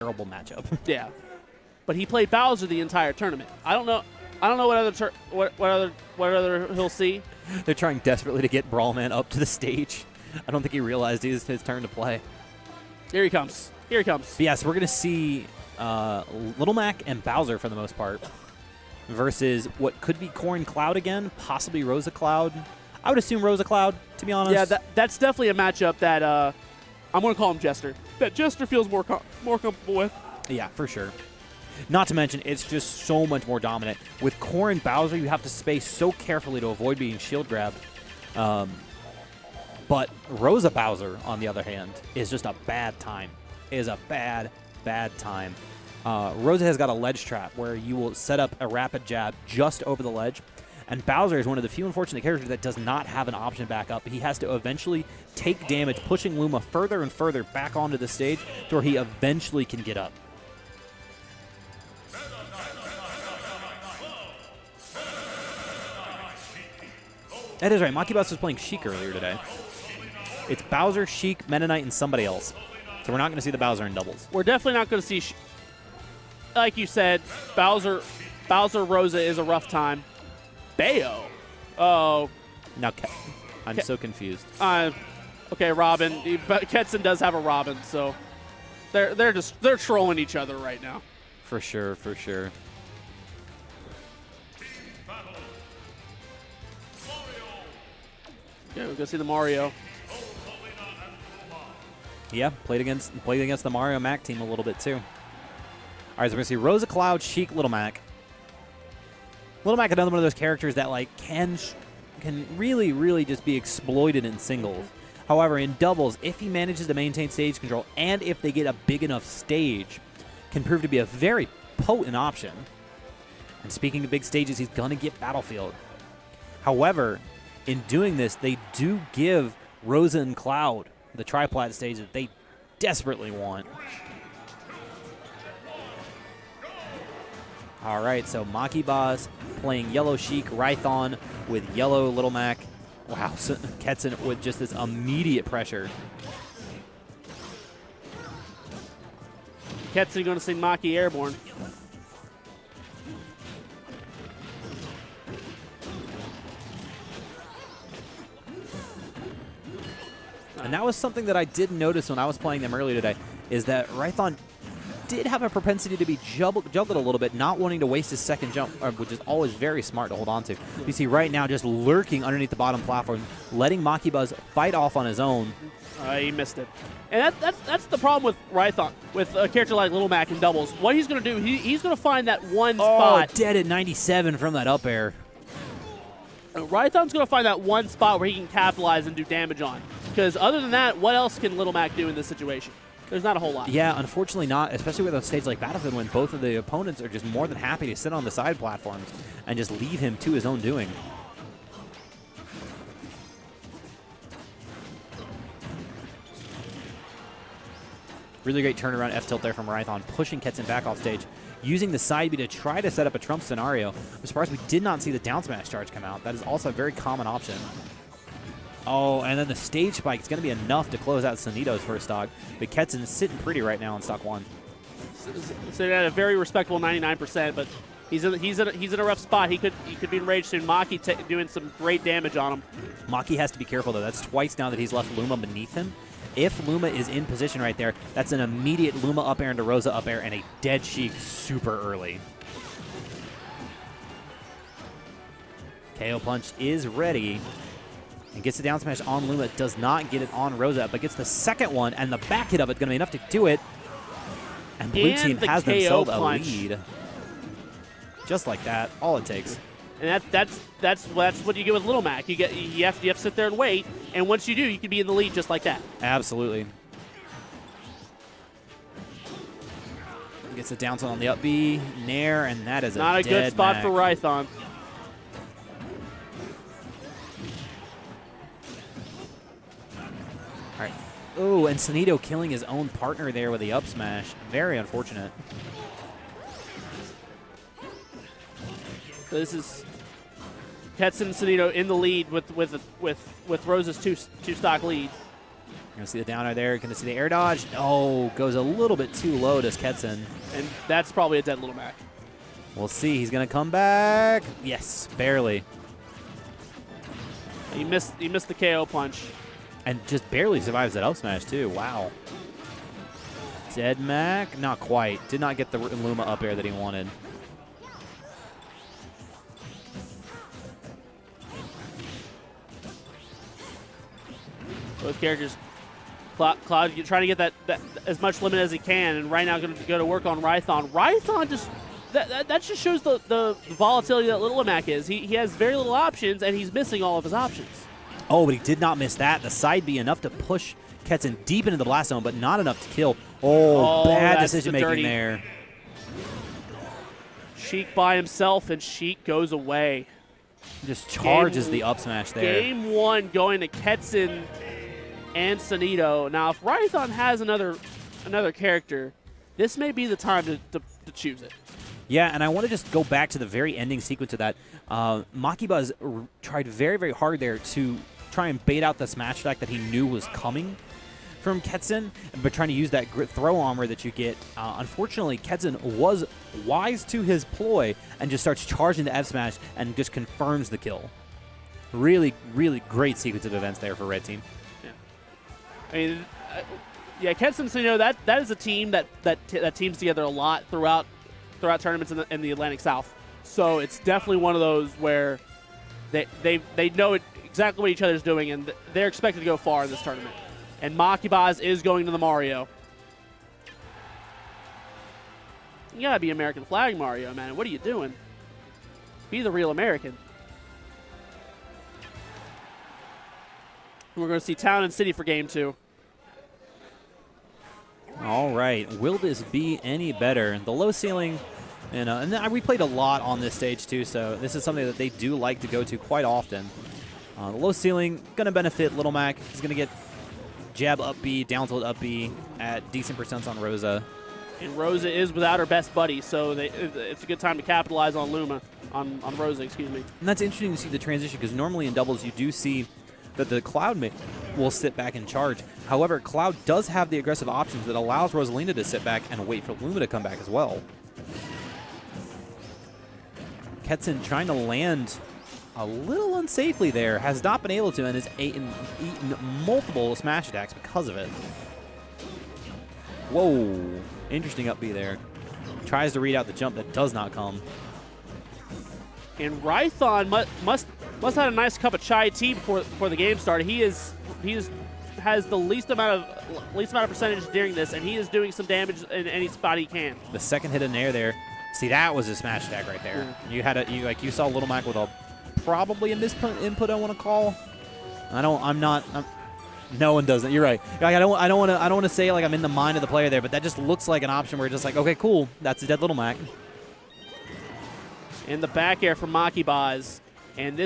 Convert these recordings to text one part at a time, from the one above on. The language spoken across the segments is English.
terrible matchup. Yeah, but he played Bowser the entire tournament. I don't know what other he'll see. They're trying desperately to get Brawlman up to the stage. I don't think he realized it was his turn to play. Here he comes. Here he comes. But yeah, so we're going to see Little Mac and Bowser for the most part versus what could be Corrin Cloud again, possibly Rosa Cloud. I would assume Rosa Cloud, to be honest. Yeah, that's definitely a matchup that I'm going to call him Jester. That Jester feels more comfortable with. Yeah, for sure. Not to mention, it's just so much more dominant. With Corrin Bowser, you have to space so carefully to avoid being shield grabbed. But Rosa Bowser, on the other hand, is just a bad time. It is a bad, bad time. Rosa has got a ledge trap where you will set up a rapid jab just over the ledge. And Bowser is one of the few unfortunate characters that does not have an option back up. He has to eventually take damage, pushing Luma further and further back onto the stage to where he eventually can get up. That is right. Makibaz was playing Sheik earlier today. It's Bowser, Sheik, Meta Knight, and somebody else. So we're not going to see the Bowser in doubles. We're definitely not going to see, like you said, Bowser Rosa is a rough time. Bayo. Oh. Now, I'm so confused. Okay, Robin. But Ketsen does have a Robin, so they're trolling each other right now. For sure, for sure. Yeah, we're gonna see the Mario. Yeah, played against the Mario Mac team a little bit too. All right, so we're gonna see Rosa Cloud, Sheik, Little Mac. Little Mac, another one of those characters that like can really just be exploited in singles. However, in doubles, if he manages to maintain stage control and if they get a big enough stage, can prove to be a very potent option. And speaking of big stages, he's gonna get Battlefield. However, in doing this, they do give Rosa and Cloud the triplat stage that they desperately want. All right, so Makibaz playing yellow Sheik, Rython with yellow Little Mac. Wow, so Ketsen with just this immediate pressure. Ketsen going to see Maki airborne. And that was something that I did notice when I was playing them earlier today, is that Rython did have a propensity to be juggled a little bit, not wanting to waste his second jump, which is always very smart to hold on to. You see right now just lurking underneath the bottom platform, letting Makibaz fight off on his own. He missed it. And that's the problem with Rython, with a character like Little Mac in doubles. What he's going to do, he's going to find that one spot. Oh, dead at 97 from that up air. Rython's going to find that one spot where he can capitalize and do damage on. Because other than that, what else can Little Mac do in this situation? There's not a whole lot. Yeah, unfortunately not, especially with a stage like Battlefield when both of the opponents are just more than happy to sit on the side platforms and just leave him to his own doing. Really great turnaround F-tilt there from Rython, pushing Ketsen back off stage, using the side B to try to set up a Trump scenario. I'm surprised we did not see the down smash charge come out. That is also a very common option. Oh, and then the stage spike is going to be enough to close out Sonido's first stock. But Ketsen is sitting pretty right now in stock one. So at a very respectable 99%, but he's in a rough spot. He could be enraged soon. Maki doing some great damage on him. Maki has to be careful though. That's twice now that he's left Luma beneath him. If Luma is in position right there, that's an immediate Luma up air into Rosa up air and a dead Sheik super early. KO punch is ready. And gets the down smash on Luma. Does not get it on Rosa, but gets the second one, and the back hit of it's going to be enough to do it. And blue team has themselves a lead. Just like that, all it takes. And that's what you get with Little Mac. You have to sit there and wait, and once you do, you can be in the lead just like that. Absolutely. Gets the down tilt on the up B, Nair, and that is not a good spot for Rython. All right. Oh, and Sonido killing his own partner there with the up smash. Very unfortunate. So this is Ketsen and Sonido in the lead with Rosa's two stock lead. Gonna see the down air there. Gonna see the air dodge. Oh, goes a little bit too low, does Ketsen. And that's probably a dead Little Mac. We'll see. He's gonna come back. Yes, barely. He missed the KO punch. And just barely survives that up smash, too. Wow. Dead Mac? Not quite. Did not get the Luma up air that he wanted. Both characters. Cloud trying to get that as much limit as he can, and right now going to go to work on Rython. Rython just that just shows the volatility that Little Mac is. He has very little options, and he's missing all of his options. Oh, but he did not miss that. The side B enough to push Ketsen deep into the blast zone, but not enough to kill. Oh, bad decision-making there. Sheik by himself, and Sheik goes away. Just charges the up smash there. Game 1 going to Ketsen and Sonido. Now, if Rython has another character, this may be the time to choose it. Yeah, and I want to just go back to the very ending sequence of that. Makibaz tried very, very hard there to try and bait out the smash attack that he knew was coming from Ketsen, but trying to use that throw armor that you get. Unfortunately, Ketsen was wise to his ploy and just starts charging the F smash and just confirms the kill. Really, really great sequence of events there for Red Team. Yeah, I mean, yeah, Ketsen, so, you know, that is a team that teams together a lot throughout tournaments in the Atlantic South. So it's definitely one of those where they know exactly what each other's doing, and they're expected to go far in this tournament. And Makibaz is going to the Mario. You gotta be American flag Mario, man. What are you doing? Be the real American. We're going to see Town and City for Game 2. All right. Will this be any better? The low ceiling, you know, and we played a lot on this stage too, so this is something that they do like to go to quite often. The low ceiling going to benefit Little Mac. He's going to get jab up B, down tilt up B at decent percents on Rosa. And Rosa is without her best buddy, so it's a good time to capitalize on on Rosa, excuse me. And that's interesting to see the transition, because normally in doubles you do see that the Cloud will sit back and charge. However, Cloud does have the aggressive options that allows Rosalina to sit back and wait for Luma to come back as well. Ketsen trying to land a little unsafely there, has not been able to, and has eaten multiple smash attacks because of it. Whoa, interesting up B there. Tries to read out the jump that does not come. And Rython must have had a nice cup of chai tea before the game started. He has the least amount of percentage during this, and he is doing some damage in any spot he can. The second hit in air there. See, that was a smash attack right there. Yeah. You saw Little Mac with probably a misinput I want to call. No one does it. You're right. Like, I don't want to say like I'm in the mind of the player there, but that just looks like an option where you're just like, okay, cool, that's a dead Little Mac. In the back air from Makibaz, and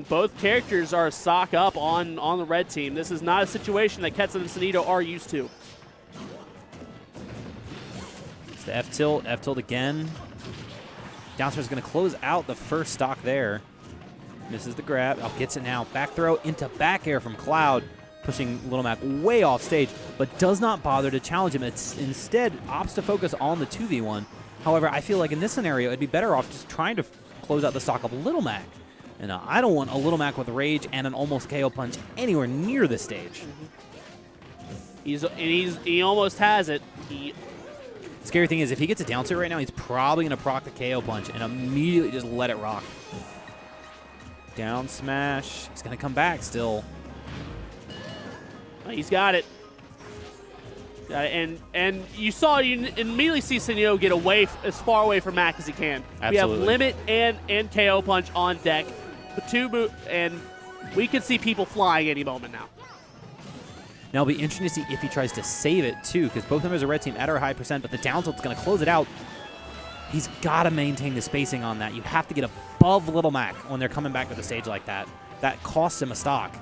both characters are sock up on the red team. This is not a situation that Ketsen and Sonido are used to. It's the F tilt again. Downstar is going to close out the first stock there. Misses the grab. Gets it now. Back throw into back air from Cloud, pushing Little Mac way off stage, but does not bother to challenge him. It's instead opts to focus on the 2v1. However, I feel like in this scenario, it'd be better off just trying to close out the stock of Little Mac. And I don't want a Little Mac with rage and an almost KO punch anywhere near the stage. He almost has it. Scary thing is, if he gets a down tilt right now, he's probably going to proc the KO punch and immediately just let it rock. Down smash. He's going to come back still. He's got it. And you immediately see Sonido get as far away from Mac as he can. Absolutely. We have limit and KO punch on deck. And we could see people flying any moment now. Now it'll be interesting to see if he tries to save it too, because both of them as a red team at our high percent, but the down tilt's going to close it out. He's got to maintain the spacing on that. You have to get above Little Mac when they're coming back to the stage like that. That costs him a stock.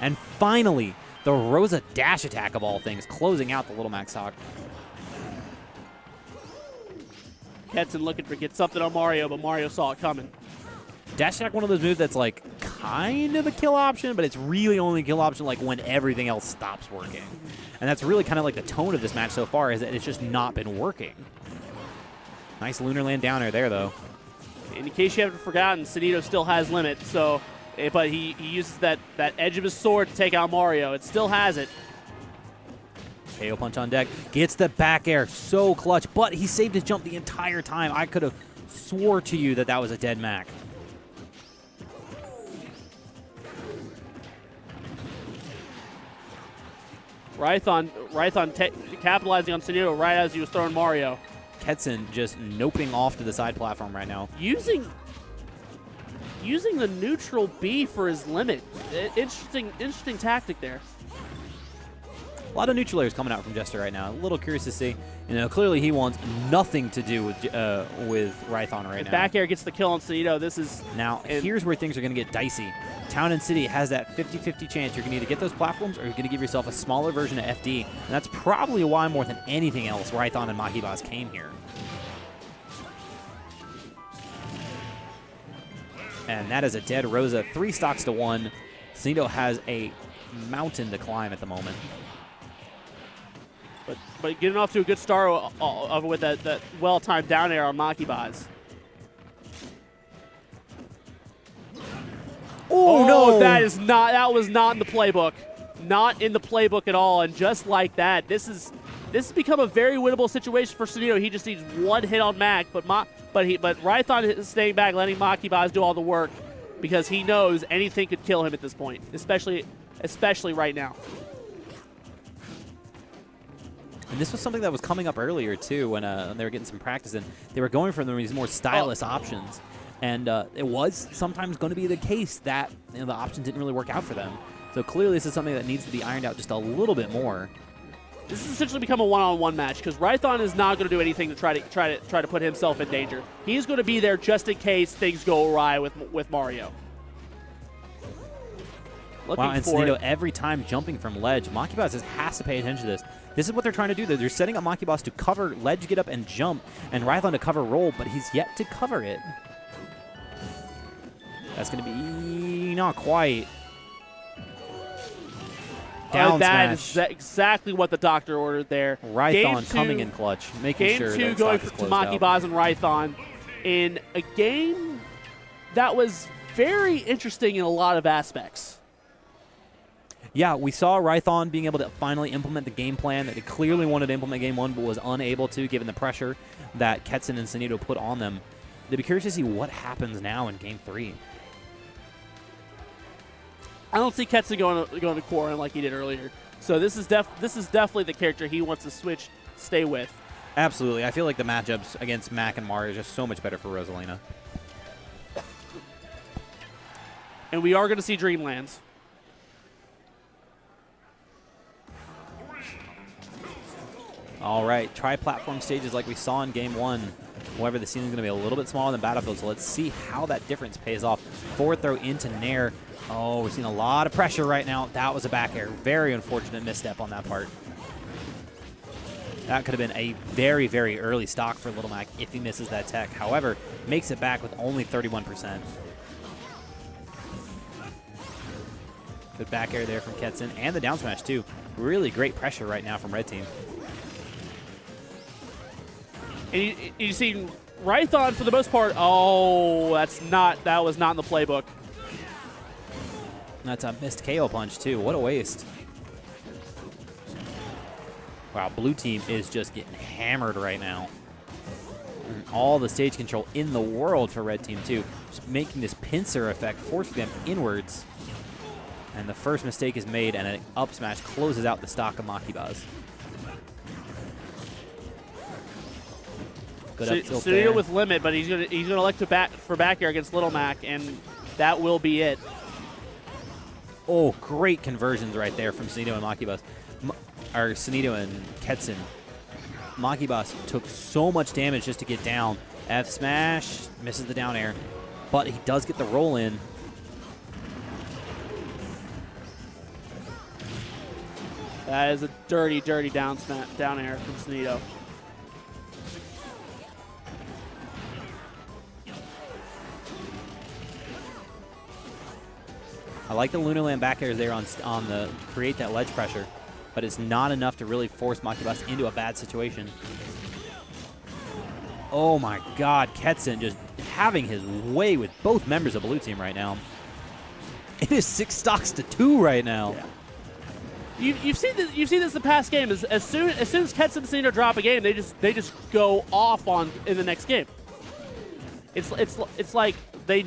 And finally, the Rosa dash attack of all things, closing out the Little Mac stock. Ketsen looking to get something on Mario, but Mario saw it coming. Dash attack, one of those moves that's like kind of a kill option, but it's really only a kill option like when everything else stops working. And that's really kind of like the tone of this match so far, is that it's just not been working. Nice lunar land down air there, though. And in case you haven't forgotten, Sonido still has limit, so but he uses that edge of his sword to take out Mario. It still has it. KO punch on deck. Gets the back air. So clutch, but he saved his jump the entire time. I could have swore to you that that was a dead Mac. Rython capitalizing on Sonido right as he was throwing Mario. Ketsen just noping off to the side platform right now. Using the neutral B for his limit. Interesting tactic there. A lot of neutral airs coming out from Jester right now. A little curious to see. You know, clearly he wants nothing to do with Rython right now. Back air gets the kill on Sonido. This is now. Here's where things are going to get dicey. Town and City has that 50-50 chance. You're going to either get those platforms or you're going to give yourself a smaller version of FD. And that's probably why, more than anything else, Rython and Makibaz came here. And that is a dead Rosa. 3 stocks to 1. Sonido has a mountain to climb at the moment. But getting off to a good start with that well-timed down air on Makibaz. Oh no! That was not in the playbook. Not in the playbook at all. And just like that, this has become a very winnable situation for Sonido. He just needs one hit on Mac, but Rython is staying back, letting Makibaz do all the work because he knows anything could kill him at this point, especially right now. And this was something that was coming up earlier, too, when they were getting some practice in. They were going for these more stylish options. And it was sometimes going to be the case that the options didn't really work out for them. So clearly this is something that needs to be ironed out just a little bit more. This has essentially become a one-on-one match because Rython is not going to do anything to try to put himself in danger. He's going to be there just in case things go awry with Mario. Wow, and Sonido every time jumping from ledge. Makibaz has to pay attention to this. This is what they're trying to do. They're setting up Makibaz to cover ledge, get up, and jump, and Rython to cover roll, but he's yet to cover it. That's going to be not quite. Down that smash. is exactly what the doctor ordered there. Rython coming in clutch, making sure that Game 2 going to Makibaz and Rython in a game that was very interesting in a lot of aspects. Yeah, we saw Rython being able to finally implement the game plan that they clearly wanted to implement game 1 but was unable to given the pressure that Ketsen and Sonido put on them. They'd be curious to see what happens now in game 3. I don't see Ketsen going to Quarren like he did earlier. So this is definitely the character he wants to stay with. Absolutely. I feel like the matchups against Mac and Mario are just so much better for Rosalina. And we are going to see Dreamlands. All right, tri-platform stages like we saw in game 1. However, the scene is going to be a little bit smaller than Battlefield, so let's see how that difference pays off. Forward throw into Nair. Oh, we're seeing a lot of pressure right now. That was a back air. Very unfortunate misstep on that part. That could have been a very, very early stock for Little Mac if he misses that tech. However, makes it back with only 31%. Good back air there from Ketsen, and the down smash too. Really great pressure right now from Red Team. And you see Rython for the most part. Oh, that was not in the playbook. That's a missed KO punch too. What a waste. Wow, blue team is just getting hammered right now. And all the stage control in the world for red team too. Just making this pincer effect, forcing them inwards. And the first mistake is made, and an up smash closes out the stock of Makibaz. Sonido with limit, but he's gonna elect to back air against Little Mac, and that will be it. Oh, great conversions right there from Sonido and Makibaz. Or Sonido and Ketsen. Makibaz took so much damage just to get down. F smash, misses the down air, but he does get the roll in. That is a dirty, dirty down air from Sonido. I like the Lunar Land back airs there on the create that ledge pressure, but it's not enough to really force Makibaz into a bad situation. Oh my God, Ketsen just having his way with both members of Blue Team right now. It is 6 stocks to 2 right now. Yeah. You've seen this the past game. As soon as Ketsen and Sonido drop a game, they just go off in the next game. It's like they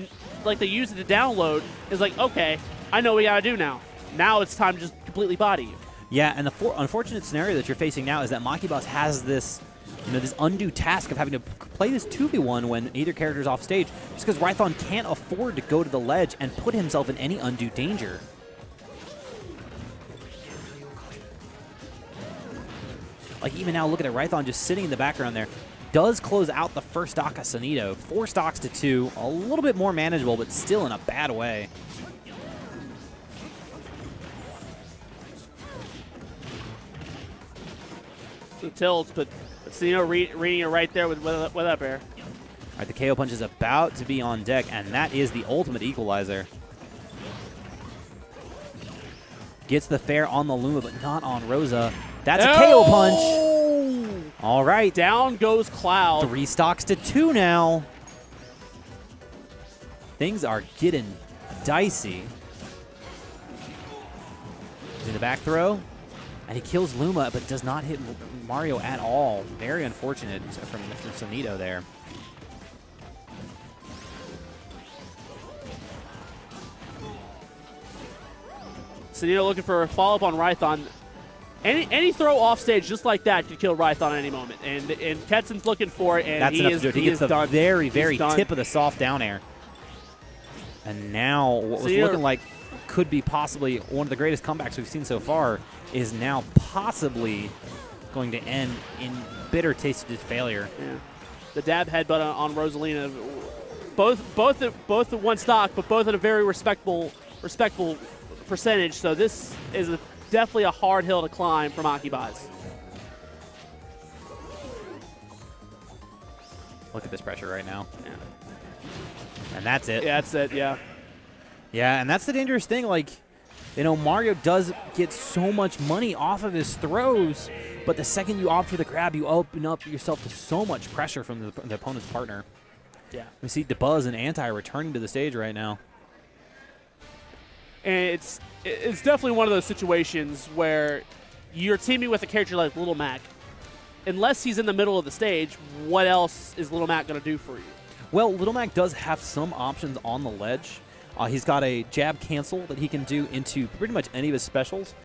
use it to download. It's like, okay, I know what we gotta do now. Now it's time to just completely body you. Yeah, and the unfortunate scenario that you're facing now is that Makibaz has this, this undue task of having to play this 2v1 when either character is off stage, just because Rython can't afford to go to the ledge and put himself in any undue danger. Like, even now, looking at Rython just sitting in the background there, does close out the first stock of Sonido. 4 stocks to 2, a little bit more manageable, but still in a bad way. The tilts, but Sonido reading it right there with up air. All right, the KO punch is about to be on deck, and that is the ultimate equalizer. Gets the fair on the Luma, but not on Rosa. That's a KO punch. All right. Down goes Cloud. 3 stocks to 2 now. Things are getting dicey. In the back throw. And he kills Luma, but does not hit Mario at all. Very unfortunate from Sonido there. Sonido looking for a follow-up on Rython. Any throw off stage just like that could kill Rython at any moment. And Ketsen's looking for it, and that's enough to do it. He gets the done. very tip of the soft down air. And now what was looking like could be possibly one of the greatest comebacks we've seen so far is now possibly going to end in bitter taste of failure. Yeah. The dab headbutt on Rosalina, both at 1 stock, but both at a very respectable percentage. So this is definitely a hard hill to climb for Makibaz. Look at this pressure right now. Yeah. And that's it. Yeah, that's it, yeah. Yeah, and that's the dangerous thing. Like, Mario does get so much money off of his throws, but the second you opt for the grab, you open up yourself to so much pressure from the opponent's partner. Yeah. We see DeBuzz and Anti returning to the stage right now. And it's definitely one of those situations where you're teaming with a character like Little Mac. Unless he's in the middle of the stage, what else is Little Mac going to do for you? Well, Little Mac does have some options on the ledge. He's got a jab cancel that he can do into pretty much any of his specials.